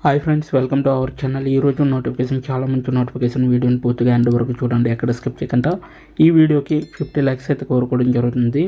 Hi friends, welcome to our channel. ఈరోజు notification చాలా మంచి నోటిఫికేషన్. వీడియోని పూర్తిగా ఎండ్ వరకు చూడండి, ఎక్కడ స్కిప్ చేయకుండా. ఈ వీడియోకి 50 లైక్స్ అయితే కోరుకోవడం జరుగుతుంది.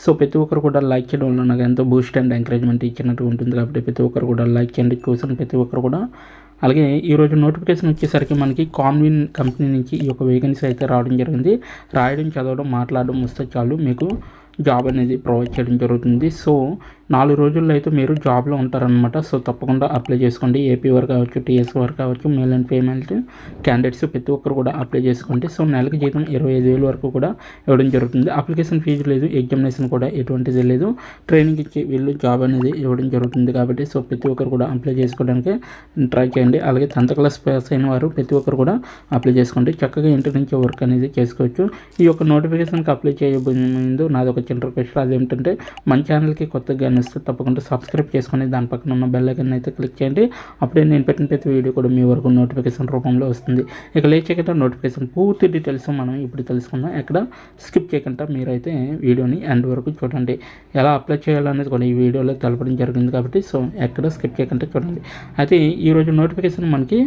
సో ప్రతి ఒక్కరు కూడా లైక్ చేయడం వల్ల నాకు ఎంతో బూస్ట్ అండ్ ఎంకరేజ్మెంట్ ఇచ్చినట్టు ఉంటుంది. కాబట్టి ప్రతి ఒక్కరు కూడా లైక్ చేయండి, చూసిన ప్రతి ఒక్కరు కూడా. అలాగే ఈరోజు నోటిఫికేషన్ వచ్చేసరికి మనకి కాన్విన్ కంపెనీ నుంచి ఈ యొక్క వేకెన్సీ అయితే రావడం జరిగింది. రాయడం, చదవడం, మాట్లాడడం వస్తే చాలు మీకు జాబ్ అనేది ప్రొవైడ్ చేయడం జరుగుతుంది. సో 4 రోజుల్లో అయితే మీరు జాబ్లో ఉంటారనమాట. సో తప్పకుండా అప్లై చేసుకోండి. ఏపీ వారు కావచ్చు, టీఎస్ వారు కావచ్చు, మేల్ అండ్ ఫీమేల్ క్యాండిడేట్స్ ప్రతి ఒక్కరు కూడా అప్లై చేసుకోండి. సో నెలకి జీతం 25,000 వరకు కూడా ఇవ్వడం జరుగుతుంది. అప్లికేషన్ ఫీజు లేదు, ఎగ్జామినేషన్ కూడా ఎటువంటిది లేదు. ట్రైనింగ్ ఇచ్చి వీళ్ళు జాబ్ అనేది ఇవ్వడం జరుగుతుంది. కాబట్టి సో ప్రతి ఒక్కరు కూడా అప్లై చేసుకోవడానికి ట్రై చేయండి. అలాగే 10th క్లాస్ పాస్ అయిన వారు ప్రతి ఒక్కరు కూడా అప్లై చేసుకోండి. చక్కగా ఇంటి నుంచి వర్క్ అనేది చేసుకోవచ్చు. ఈ యొక్క నోటిఫికేషన్కి అప్లై చేయబోయే ముందు నాది ఒక చిన్న రిక్వెస్ట్. అదేంటంటే మన ఛానల్కి కొత్తగా వస్తే తప్పకుండా సబ్స్క్రైబ్ చేసుకొని దాని పక్కన ఉన్న బెల్ ఐకాన్ అయితే క్లిక్ చేయండి. అప్పుడే నేను పెట్టిన ప్రతి వీడియో కూడా మీ వరకు నోటిఫికేషన్ రూపంలో వస్తుంది. ఇక లేట్ చేయకుండా నోటిఫికేషన్ పూర్తి డీటెయిల్స్ మనం ఇప్పుడు తెలుసుకుందాం. ఎక్కడ స్కిప్ చేయకుండా మీరైతే వీడియోని ఎండ్ వరకు చూడండి. ఎలా అప్లై చేయాలనేది కూడా ఈ వీడియోలో తెలపడం జరిగింది. కాబట్టి సో ఎక్కడ స్కిప్ చేయకుండా చూడండి. అయితే ఈరోజు నోటిఫికేషన్ మనకి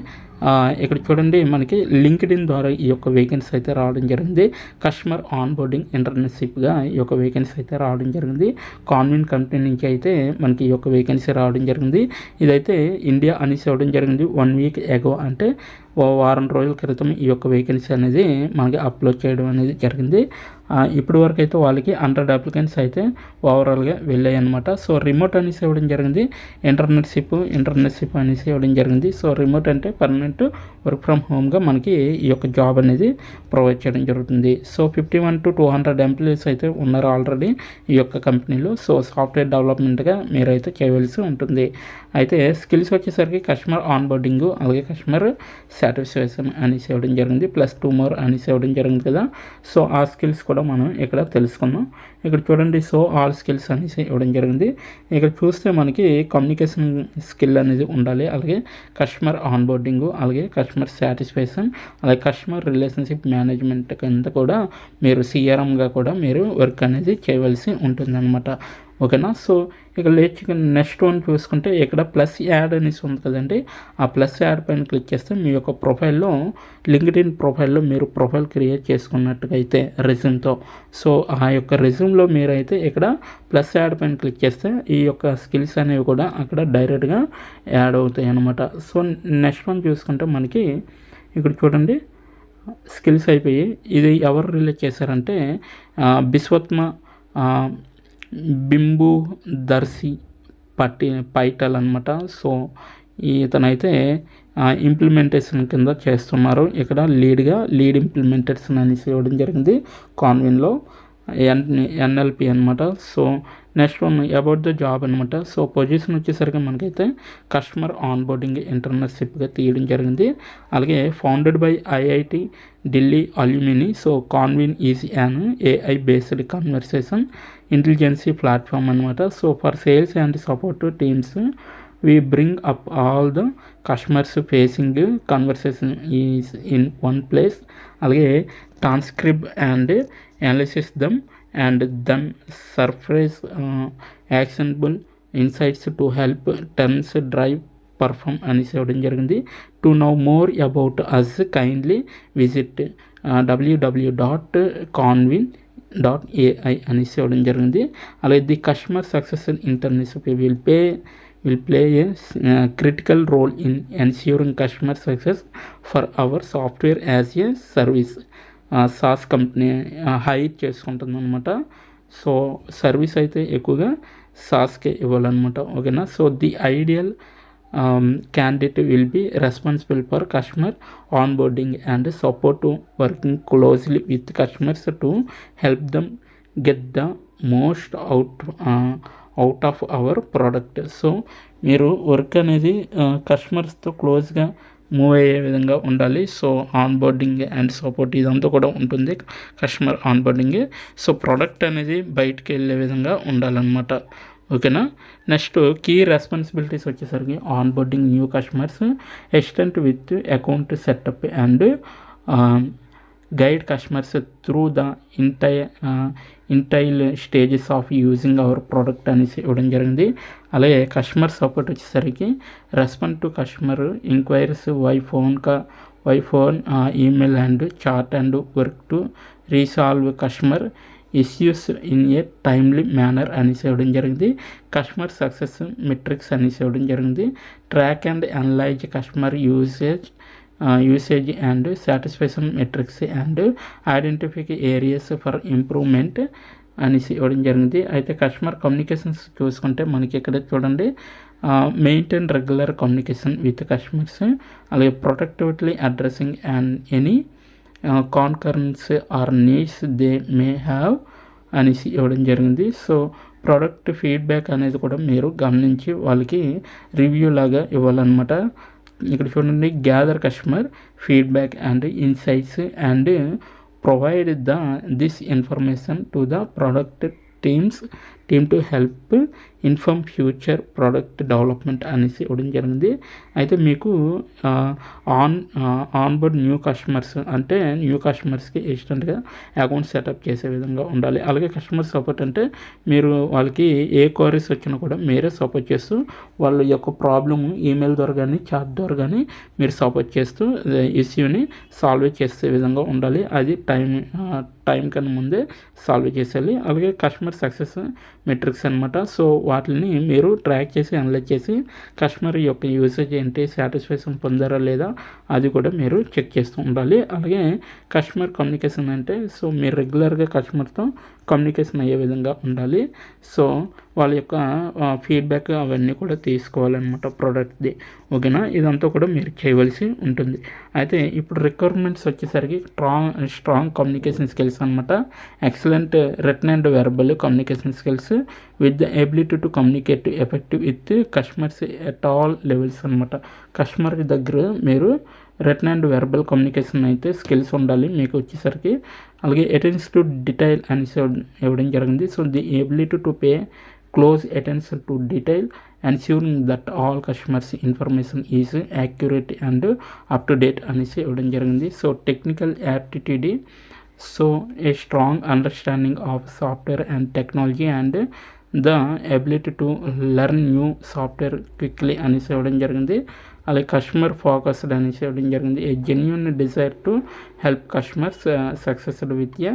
ఇక్కడ చూడండి, మనకి లింక్డ్ఇన్ ద్వారా ఈ యొక్క వేకెన్సీ అయితే రావడం జరిగింది. కస్టమర్ ఆన్ బోర్డింగ్ ఇంటర్న్షిప్గా ఈ యొక్క వేకెన్సీ అయితే రావడం జరిగింది. కాన్విన్ కంపెనీ నుంచి అయితే మనకి ఈ యొక్క వేకెన్సీ రావడం జరిగింది. ఇదైతే ఇండియా అనేసి ఇవ్వడం జరిగింది. 1 వీక్ ఎగో అంటే వారం రోజుల క్రితం ఈ యొక్క వేకెన్సీ అనేది మనకి అప్లోడ్ చేయడం అనేది జరిగింది. ఇప్పటి వరకు అయితే వాళ్ళకి 100 అప్లికెంట్స్ అయితే ఓవరాల్గా వెళ్ళాయి అనమాట. సో రిమోట్ అనేసి ఇవ్వడం జరిగింది. ఇంటర్న్షిప్ అనేసి ఇవ్వడం జరిగింది. సో రిమోట్ అంటే పర్మనెంట్ వర్క్ ఫ్రమ్ హోమ్గా మనకి ఈ యొక్క జాబ్ అనేది ప్రొవైడ్ చేయడం జరుగుతుంది. సో 51 to 200 ఎంప్లాయీస్ అయితే ఉన్నారు ఆల్రెడీ ఈ యొక్క కంపెనీలో. సో సాఫ్ట్వేర్ డెవలప్మెంట్గా మీరైతే చేయవలసి ఉంటుంది. అయితే స్కిల్స్ వచ్చేసరికి కస్టమర్ ఆన్ బోర్డింగ్, అలాగే కస్టమర్ సాటిస్ఫాక్షన్ అనేసి ఇవ్వడం జరిగింది. +2 మోర్ అనేసి ఇవ్వడం జరిగింది కదా. సో ఆ స్కిల్స్ కూడా మనం ఇక్కడ తెలుసుకుందాం. ఇక్కడ చూడండి, సో ఆల్ స్కిల్స్ అనేసి ఇవ్వడం జరిగింది. ఇక్కడ చూస్తే మనకి కమ్యూనికేషన్ స్కిల్ అనేది ఉండాలి, అలాగే కస్టమర్ ఆన్ బోర్డింగ్, అలాగే కస్టమర్ సాటిస్ఫాక్షన్, అలాగే కస్టమర్ రిలేషన్షిప్ మేనేజ్మెంట్ కింద కూడా మీరు CRMగా కూడా మీరు వర్క్ అనేది చేయవలసి ఉంటుందన్నమాట. ఓకేనా. సో ఇక నెక్స్ట్ వన్ చూసుకుంటే ఇక్కడ ప్లస్ యాడ్ అనేసి ఉంది కదండి. ఆ ప్లస్ యాడ్ పైన క్లిక్ చేస్తే మీ యొక్క ప్రొఫైల్లో, లింక్డ్ఇన్ ప్రొఫైల్లో మీరు ప్రొఫైల్ క్రియేట్ చేసుకున్నట్టుగా అయితే రెజ్యూమ్తో, సో ఆ యొక్క రెజ్యూమ్లో మీరైతే ఇక్కడ ప్లస్ యాడ్ పైన క్లిక్ చేస్తే ఈ యొక్క స్కిల్స్ అనేవి కూడా అక్కడ డైరెక్ట్గా యాడ్ అవుతాయి అన్నమాట. సో నెక్స్ట్ వన్ చూసుకుంటే మనకి ఇక్కడ చూడండి, స్కిల్స్ అయిపోయి ఇది ఎవరు రిలీజ్ చేశారంటే బిశ్వత్మ బింబు దర్శి పైటల్ అనమాట. సో ఇతనైతే ఇంప్లిమెంటేషన్ కింద చేస్తున్నారు. ఇక్కడ లీడ్ ఇంప్లిమెంటేషన్ అనేసి ఇవ్వడం జరిగింది కాన్విన్లో, NLP అనమాట. So next one about the job అనమాట. సో పొజిషన్ వచ్చేసరికి మనకైతే కస్టమర్ ఆన్ బోర్డింగ్ ఇంటర్న్షిప్గా తీయడం జరిగింది. అలాగే founded by IIT Delhi alumni. So Convin is an AI based conversation intelligence platform అనమాట. So for sales and support teams we bring up all the customers facing conversation is in one place. అలాగే transcribe and analysis them and them surface actionable insights to help turns drive perform అనేసి ఇవ్వడం జరిగింది. To know more about us kindly visit www.convin.ai అనేసి ఇవ్వడం జరిగింది. అలాగే the customer success internship will play a critical role in ensuring customer success for our software as a service. SaaS company hire చేసుకుంటుంది అనమాట. So service అయితే ఎక్కువగా SaaSకే ఇవ్వాలన్నమాట. ఓకేనా. So the ideal candidate will be responsible for customer onboarding and support, working closely with customers to help them get the most out of our product. So మీరు work అనేది కస్టమర్స్తో క్లోజ్గా మూవ్ అయ్యే విధంగా ఉండాలి. So onboarding and support ఇదంతా కూడా ఉంటుంది, customer onboarding. So product అనేది బయటికి వెళ్ళే విధంగా ఉండాలన్నమాట. ఓకేనా. నెక్స్ట్ కీ రెస్పాన్సిబిలిటీస్ వచ్చేసరికి onboarding new customers, assistant with account setup and guide customers through the entire stages of using our product అనేసి ఇవ్వడం జరిగింది. అలాగే కస్టమర్ సపోర్ట్ వచ్చేసరికి respond to customer enquiries via phone email and chat and work to resolve customer issues in a timely manner అనేసి ఇవ్వడం జరిగింది. Customer success metrics అనేసి ఇవ్వడం జరిగింది. Track and analyze customer usage and satisfaction metrics and identify areas for improvement అనేసి ఇవ్వడం జరిగింది. అయితే కస్టమర్ కమ్యూనికేషన్స్ చూసుకుంటే మనకి ఇక్కడ చూడండి, maintain regular communication with customers, అలాగే protectively addressing and any concurrence or needs they may have అనేసి ఇవ్వడం జరిగింది. సో ప్రోడక్ట్ ఫీడ్బ్యాక్ అనేది కూడా మీరు గమనించి వాళ్ళకి రివ్యూ లాగా ఇవ్వాలన్నమాట. ఇక్కడ చూడండి, gather customer feedback and insights and provide this information to the product team to help inform future product development అనేసి ఇవ్వడం జరిగింది. అయితే మీకు ఆన్బోర్డ్ న్యూ కస్టమర్స్ అంటే న్యూ కస్టమర్స్కి ఇన్స్టెంట్గా అకౌంట్ సెటప్ చేసే విధంగా ఉండాలి. అలాగే కస్టమర్ సపోర్ట్ అంటే మీరు వాళ్ళకి ఏ క్వరీస్ వచ్చినా కూడా మీరే సపోర్ట్ చేస్తూ వాళ్ళ యొక్క ప్రాబ్లమ్ ఈమెయిల్ ద్వారా కానీ చాట్ ద్వారా కానీ మీరు సపోర్ట్ చేస్తూ ఇష్యూని సాల్వ్ చేసే విధంగా ఉండాలి. అది టైం కన్నా ముందే సాల్వ్ చేసేయాలి. అలాగే కస్టమర్ సక్సెస్ మెట్రిక్స్ అనమాట. సో వాటిని మీరు ట్రాక్ చేసి అనలైజ్ చేసి కస్టమర్ యొక్క యూసేజ్ ఏంటి, సాటిస్ఫాక్షన్ పొందారా లేదా అది కూడా మీరు చెక్ చేస్తూ ఉండాలి. అలాగే కస్టమర్ కమ్యూనికేషన్ అంటే సో మీరు రెగ్యులర్గా కస్టమర్తో కమ్యూనికేషన్ అయ్యే విధంగా ఉండాలి. సో వాళ్ళ యొక్క ఫీడ్బ్యాక్ అవన్నీ కూడా తీసుకోవాలన్నమాట ప్రోడక్ట్ది. ఓకేనా, ఇదంతా కూడా మీరు చేయవలసి ఉంటుంది. అయితే ఇప్పుడు రిక్వైర్మెంట్స్ వచ్చేసరికి స్ట్రాంగ్ కమ్యూనికేషన్ స్కిల్స్ అనమాట. Excellent written and verbal communication skills with the ability to communicate effective with customers at all levels అనమాట. కస్టమర్ దగ్గర మీరు రిటన్ అండ్ వెర్బల్ కమ్యూనికేషన్ అయితే స్కిల్స్ ఉండాలి మీకు వచ్చేసరికి. అలాగే అటెన్షన్ టు డీటెయిల్ అనేసి ఇవ్వడం జరిగింది. So the ability to pay close attention to detail ensuring that all customers information is accurate and up to date అనేసి ఇవ్వడం జరిగింది. So technical aptitude, so a strong understanding of software and technology and the ability to learn new software quickly అనేసి ఇవ్వడం జరిగింది. అలాగే customer focused అనేసి ఇవ్వడం జరిగింది. A genuine desire to help customers succeed with a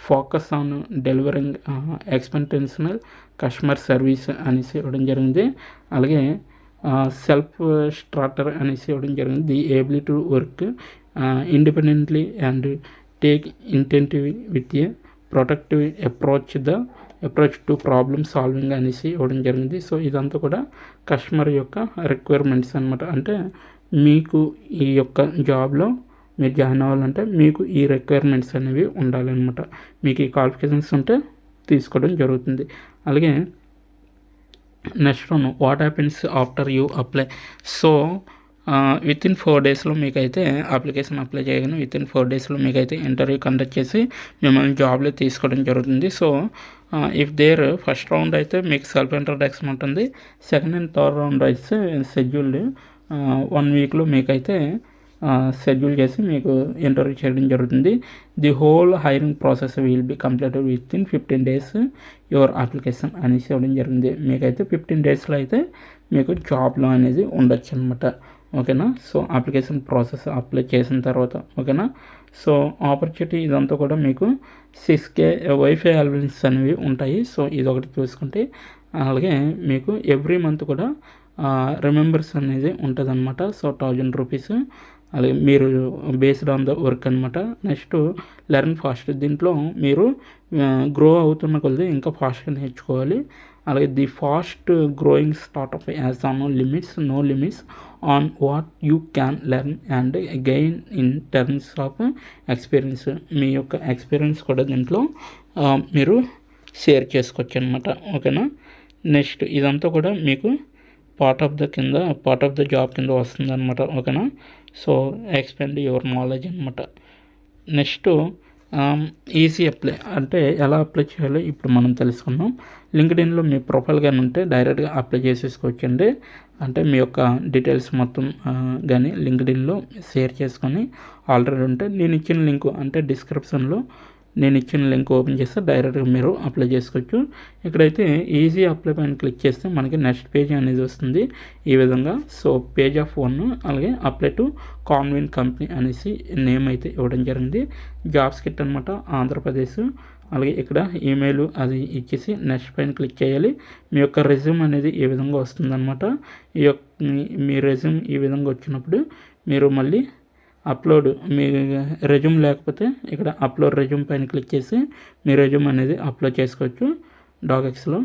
focus on delivering exceptional customer service అనేసి ఇవ్వడం జరిగింది. అలాగే సెల్ఫ్ స్టార్టర్ అనేసి ఇవ్వడం జరిగింది. The ability to work independently and take initiative with a protective approach to problem solving అనేసి ఇవ్వడం జరిగింది. సో ఇదంతా కూడా కస్టమర్ యొక్క రిక్వైర్మెంట్స్ అనమాట. అంటే మీకు ఈ యొక్క జాబ్లో మీరు జాయిన్ అవ్వాలంటే మీకు ఈ రిక్వైర్మెంట్స్ అనేవి ఉండాలన్నమాట. మీకు ఈ క్వాలిఫికేషన్స్ ఉంటే తీసుకోవడం జరుగుతుంది. అలాగే next one, what happens after you apply. So within 4 డేస్లో మీకైతే అప్లికేషన్ అప్లై చేయగానే వితిన్ 4 డేస్లో మీకైతే ఇంటర్వ్యూ కండక్ట్ చేసి మిమ్మల్ని జాబ్లో తీసుకోవడం జరుగుతుంది. So if there first round అయితే మీకు సెల్ఫ్ ఇంట్రడక్షన్ ఉంటుంది. సెకండ్ అండ్ థర్డ్ రౌండ్ అయితే షెడ్యూల్డ్ 1 వీక్లో మీకైతే షెడ్యూల్ చేసి మీకు ఇంటర్వ్యూ చేయడం జరుగుతుంది. The whole hiring process will be completed within 15 days your application అనేసి ఇవ్వడం జరిగింది. మీకైతే 15 డేస్లో అయితే మీకు జాబ్లో అనేది ఉండొచ్చు అనమాట. ఓకేనా, సో అప్లికేషన్ ప్రాసెస్ అప్లై చేసిన తర్వాత. ఓకేనా, సో ఆపర్చునిటీ ఇదంతా కూడా మీకు 6K వైఫై అలవెన్స్ అనేవి ఉంటాయి. సో ఇది ఒకటి చూసుకుంటే, అలాగే మీకు ఎవ్రీ మంత్ కూడా రిమెంబర్స్ అనేది ఉంటుంది అనమాట. So 1000 rupees. అలాగే మీరు బేస్డ్ ఆన్ ద వర్క్ అనమాట. Next learn fast. దీంట్లో మీరు గ్రో అవుతున్న కొద్ది ఇంకా ఫాస్ట్గా నేర్చుకోవాలి. అలాగే the fast growing startup as on no limits on what you can learn and gain in terms of experience. మీ యొక్క ఎక్స్పీరియన్స్ కూడా దీంట్లో మీరు షేర్ చేసుకోవచ్చు అనమాట. ఓకేనా, నెక్స్ట్ ఇదంతా కూడా మీకు పార్ట్ ఆఫ్ ద జాబ్ కింద వస్తుంది అనమాట. ఓకేనా, సో ఎక్స్పెండ్ యువర్ నాలెడ్జ్ అనమాట. నెక్స్ట్ ఈజీ అప్లై అంటే ఎలా అప్లై చేయాలో ఇప్పుడు మనం తెలుసుకున్నాం. లింక్డ్ఇన్లో మీ ప్రొఫైల్ కానీ ఉంటే డైరెక్ట్గా అప్లై చేసేసుకోవచ్చండి. అంటే మీ యొక్క డీటెయిల్స్ మొత్తం కానీ లింక్డ్ఇన్లో షేర్ చేసుకొని ఆల్రెడీ ఉంటే నేను ఇచ్చిన లింక్ అంటే డిస్క్రిప్షన్లో నేను ఇచ్చిన లింక్ ఓపెన్ చేస్తే డైరెక్ట్గా మీరు అప్లై చేసుకోవచ్చు. ఇక్కడైతే ఈజీ అప్లై పైన క్లిక్ చేస్తే మనకి నెక్స్ట్ పేజ్ అనేది వస్తుంది ఈ విధంగా. సో పేజ్ ఆఫ్ 1 అలాగే అప్లై టు కాన్వెంట్ కంపెనీ అనేసి నేమ్ అయితే ఇవ్వడం జరిగింది. జాబ్స్ కిట్ అనమాట ఆంధ్రప్రదేశ్. అలాగే ఇక్కడ ఈమెయిల్ అది ఇచ్చేసి నెక్స్ట్ పైన క్లిక్ చేయాలి. మీ యొక్క రెజ్యూమ్ అనేది ఈ విధంగా వస్తుందన్నమాట. మీ రెజ్యూమ్ ఈ విధంగా వచ్చినప్పుడు మీరు మళ్ళీ అప్లోడ్ మీ రెజ్యూమ్ లేకపోతే ఇక్కడ అప్లోడ్ రెజ్యూమ్ పైన క్లిక్ చేసి మీ రెజ్యూమ్ అనేది అప్లోడ్ చేసుకోవచ్చు డాక్ఎక్స్లో.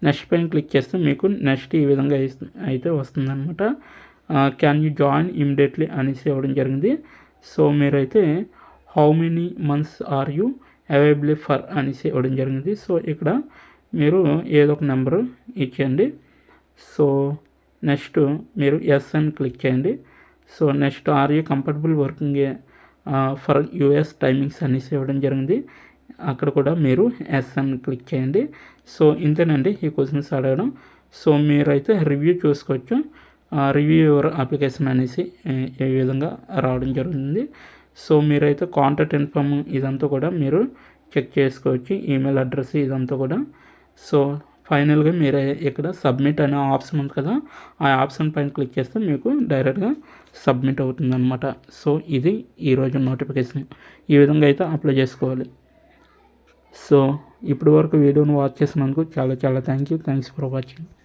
నెక్స్ట్ పైన క్లిక్ చేస్తే మీకు నెక్స్ట్ ఈ విధంగా అయితే వస్తుందన్నమాట. క్యాన్ యూ జాయిన్ ఇమ్మీడియట్లీ అనేసి ఇవ్వడం జరిగింది. సో మీరైతే how many months or you available for అనేసి ఇవ్వడం జరిగింది. సో ఇక్కడ మీరు ఏదో ఒక నెంబరు ఇచ్చేయండి. సో నెక్స్ట్ మీరు ఎస్ అని క్లిక్ చేయండి. So next are you comfortable working for US timings అనేసి ఇవ్వడం జరిగింది. అక్కడ కూడా మీరు ఎస్ అని క్లిక్ చేయండి. సో ఇంతేనండి ఈ క్వశ్చన్స్ అడగడం. సో మీరైతే రివ్యూ చూసుకోవచ్చు. రివ్యూ యువర్ అప్లికేషన్ అనేసి ఈ విధంగా రావడం జరుగుతుంది. సో మీరైతే కాంటాక్ట్ ఇన్ఫామ్ ఇదంతా కూడా మీరు చెక్ చేసుకోవచ్చు, ఈమెయిల్ అడ్రస్ ఇదంతా కూడా. సో ఫైనల్గా మీరు ఇక్కడ సబ్మిట్ అనే ఆప్షన్ ఉంది కదా, ఆ ఆప్షన్ పైన క్లిక్ చేస్తే మీకు డైరెక్ట్గా సబ్మిట్ అవుతుందన్నమాట. సో ఇది ఈరోజు నోటిఫికేషన్. ఈ విధంగా అయితే అప్లై చేసుకోవాలి. సో ఇప్పటి వరకు వీడియోని వాచ్ చేసినందుకు చాలా థ్యాంక్స్ ఫర్ వాచింగ్.